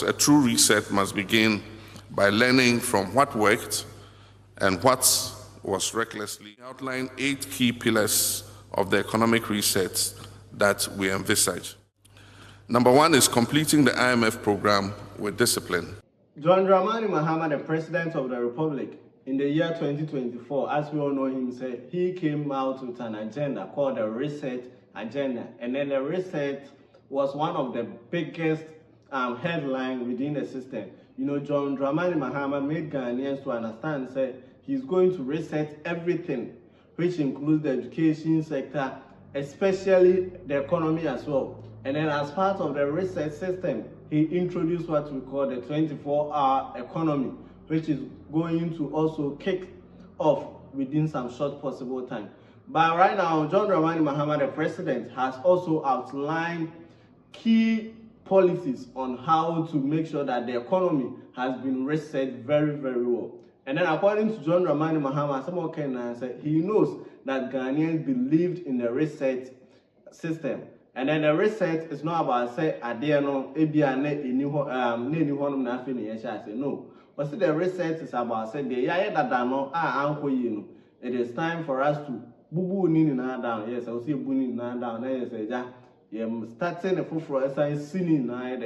A true reset must begin by learning from what worked and what was recklessly. We outline 8 key pillars of the economic reset that we envisage. Number 1 is completing the IMF program with discipline. John Dramani Mahama, the President of the Republic, in the year 2024, as we all know him, he came out with an agenda called the Reset Agenda. And then the Reset was one of the biggest headlines within the system. You know, John Dramani Mahama made Ghanaians to understand that he's going to reset everything, which includes the education sector, especially the economy as well. And then as part of the reset system, he introduced what we call the 24-hour economy, which is going to also kick off within some short possible time. But right now, John Dramani Mahama, the president, has also outlined key policies on how to make sure that the economy has been reset very, very well. And then according to John Dramani Mahama, someone can say he knows that Ghanaians believed in the reset system. And then the reset is not about say no. But the reset is about say it is time for us to bubu nini na down. Yes, I will say buni na down. Yes, starting a fufro, singing na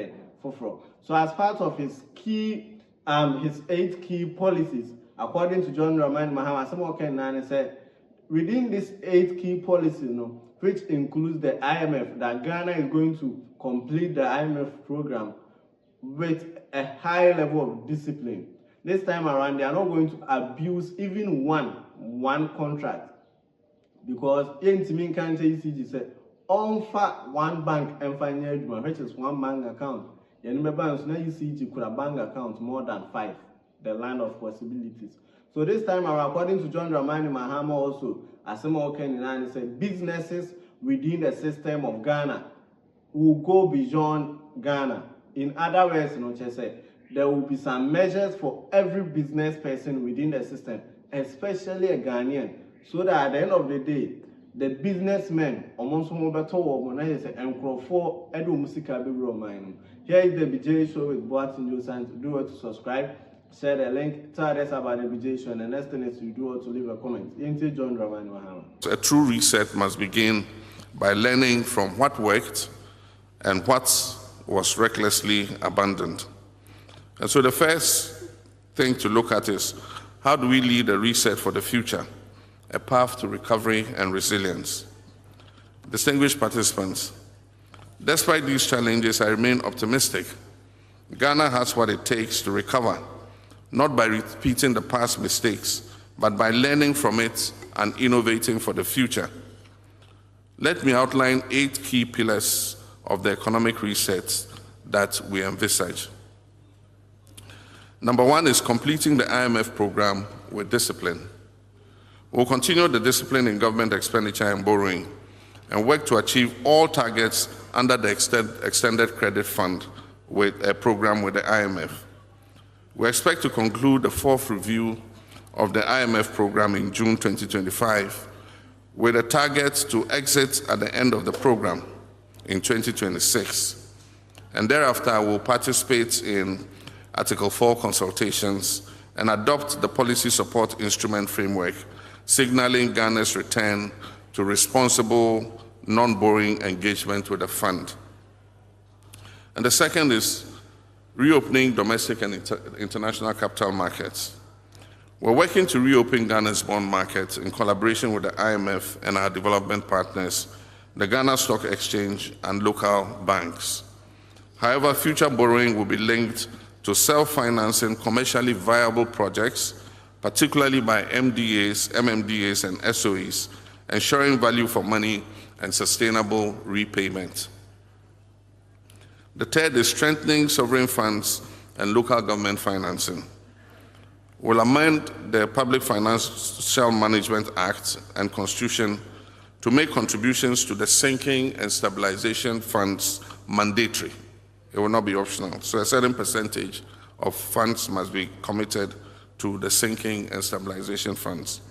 fufro. So as part of his key, his 8 key policies, according to John Dramani Mahama, someone can say within these 8 key policies, which includes the IMF, that Ghana is going to complete the IMF program with a high level of discipline. This time around, they are not going to abuse even one contract, because in can't say ECG said on one bank and financial, which is one bank account. And remember, now ECG could a bank account more than 5, the line of possibilities. So this time around, according to John Dramani Mahama also, Asemo Kenyan said businesses within the system of Ghana will go beyond Ghana. In other words, there will be some measures for every business person within the system, especially a Ghanaian, so that at the end of the day, the businessmen, here is the BJ show with Boatin Josan. Do it to subscribe, share the link, tell us about the BJ show, and the next thing is you do it to leave a comment. Into John Dramani Mahama. A true reset must begin by learning from what worked and what was recklessly abandoned. And so the first thing to look at is, how do we lead a reset for the future, a path to recovery and resilience? Distinguished participants, despite these challenges, I remain optimistic. Ghana has what it takes to recover, not by repeating the past mistakes, but by learning from it and innovating for the future. Let me outline 8 key pillars of the economic reset that we envisage. Number 1 is completing the IMF program with discipline. We'll continue the discipline in government expenditure and borrowing and work to achieve all targets under the extended credit fund with a program with the IMF. We expect to conclude the 4th review of the IMF program in June 2025 with a target to exit at the end of the program in 2026. And thereafter, we'll participate in Article 4 consultations and adopt the policy support instrument framework, signaling Ghana's return to responsible, non-borrowing engagement with the fund. And the second is reopening domestic and international capital markets. We're working to reopen Ghana's bond market in collaboration with the IMF and our development partners, the Ghana Stock Exchange and local banks. However, future borrowing will be linked to self-financing commercially viable projects, particularly by MDAs, MMDAs, and SOEs, ensuring value for money and sustainable repayment. The third is strengthening sovereign funds and local government financing. We'll amend the Public Financial Management Act and Constitution to make contributions to the sinking and stabilization funds mandatory. It will not be optional. So a certain percentage of funds must be committed to the sinking and stabilization funds.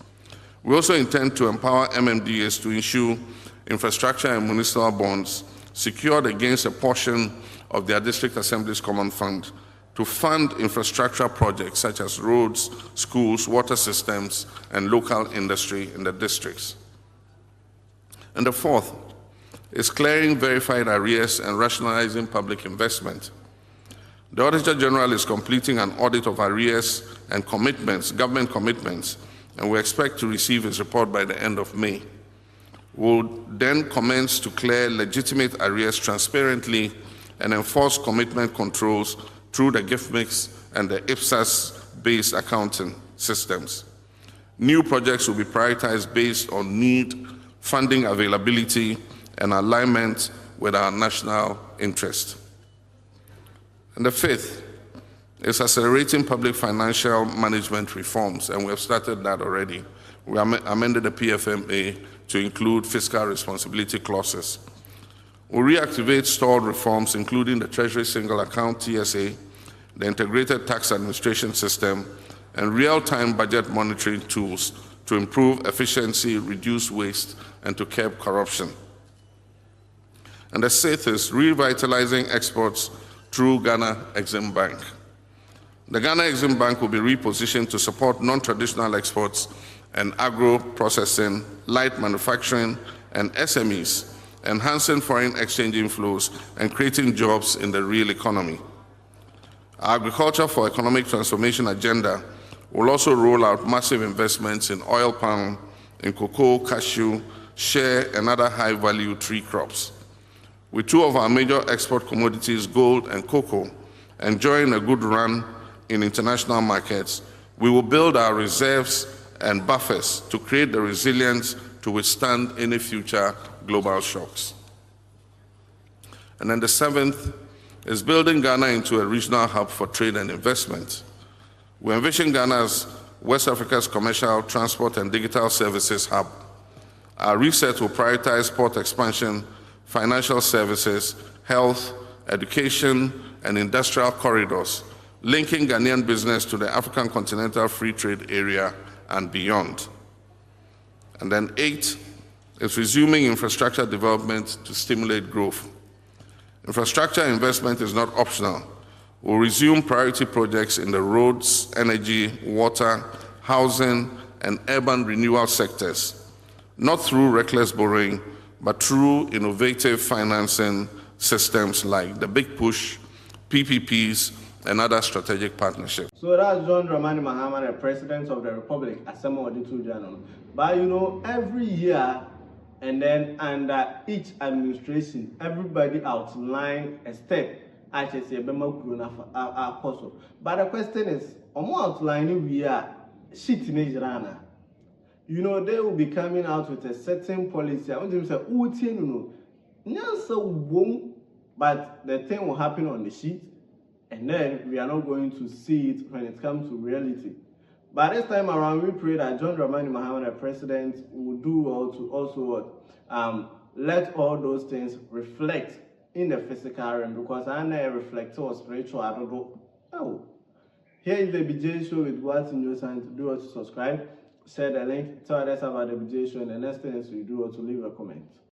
We also intend to empower MMDAs to issue infrastructure and municipal bonds secured against a portion of their district assemblies common fund to fund infrastructure projects such as roads, schools, water systems, and local industry in the districts. And the fourth is clearing verified arrears and rationalizing public investment. The Auditor General is completing an audit of arrears and commitments, government commitments, and we expect to receive his report by the end of May. We'll then commence to clear legitimate arrears transparently and enforce commitment controls through the gift mix and the IPSAS-based accounting systems. New projects will be prioritized based on need, funding availability, and alignment with our national interest. And the fifth is accelerating public financial management reforms, and we have started that already. We amended the PFMA to include fiscal responsibility clauses. We'll reactivate stalled reforms, including the Treasury Single Account, TSA, the Integrated Tax Administration System, and real-time budget monitoring tools to improve efficiency, reduce waste, and to curb corruption. And the sixth is revitalizing exports through Ghana Exim Bank. The Ghana Exim Bank will be repositioned to support non-traditional exports and agro-processing, light manufacturing, and SMEs, enhancing foreign exchange inflows and creating jobs in the real economy. Our Agriculture for Economic Transformation agenda will also roll out massive investments in oil palm, in cocoa, cashew, shea, and other high-value tree crops. With two of our major export commodities, gold and cocoa, enjoying a good run in international markets, we will build our reserves and buffers to create the resilience to withstand any future global shocks. And then the seventh is building Ghana into a regional hub for trade and investment. We envision Ghana as West Africa's commercial, transport, and digital services hub. Our reset will prioritize port expansion, financial services, health, education, and industrial corridors, linking Ghanaian business to the African Continental Free Trade Area and beyond. And then 8 is resuming infrastructure development to stimulate growth. Infrastructure investment is not optional. We'll resume priority projects in the roads, energy, water, housing, and urban renewal sectors, not through reckless borrowing, but through innovative financing systems like the Big Push, PPPs, and other strategic partnerships. So that's John Dramani Mahama, the President of the Republic, Asemo Oditu General. But you know, every year and then under each administration, everybody outline a step. But the question is, outlining we are shit in Israel. You know, they will be coming out with a certain policy. I want to say, but the thing will happen on the sheet, and then we are not going to see it when it comes to reality. But this time around, we pray that John Dramani Mahama, the President, will do well to also let all those things reflect in the physical realm, because I never reflect or spiritual. I don't know. Oh. Here is the BJ show with what's in your sign. Do also subscribe, share the link, tell others about the BJ show, and the next thing is you do also leave a comment.